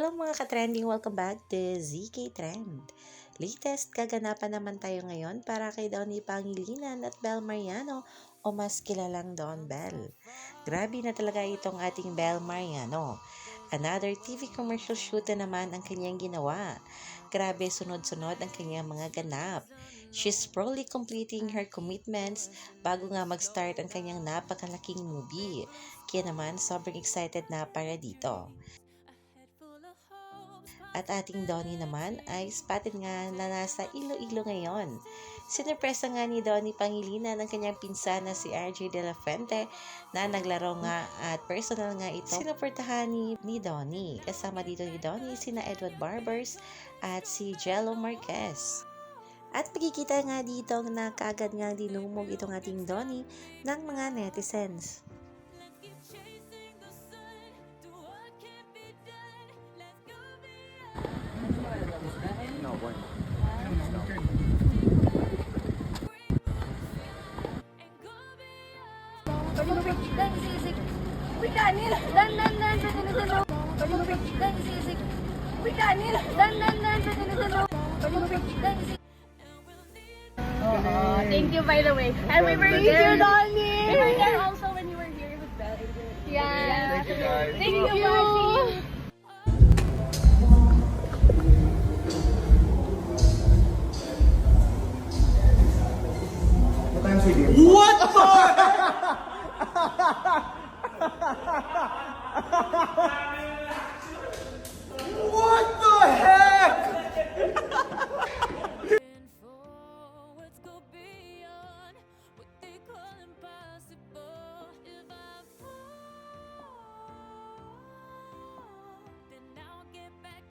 Hello mga ka-trending! Welcome back to ZK Trend. Latest kaganapan naman tayo ngayon para kay Donnie Pangilinan at Bel Mariano o mas kilalang Don Bel. Grabe na talaga itong ating Bel Mariano. Another TV commercial shoot na naman ang kanyang ginawa. Grabe sunod-sunod ang kanyang mga ganap. She's probably completing her commitments bago nga mag-start ang kanyang napakalaking movie. Kaya naman sobrang excited na para dito. At ating Donnie naman ay spotted nga na nasa Iloilo ngayon. Sinurpresa nga ni Donnie Pangilinan ng kanyang pinsan na si RJ De La Fuente na naglaro nga at personal nga ito sinuportahan ni Donnie. Kasama dito ni Donnie sina Edward Barbers at si Jello Marquez. At makikita nga dito na kaagad nga dinumog itong ating Donnie ng mga netizens. No, one. Thank you, by the way. And we were there, Donnie. We were there also when you were here with Belle. Yeah. Thank you, guys. Thank you. What the fuck?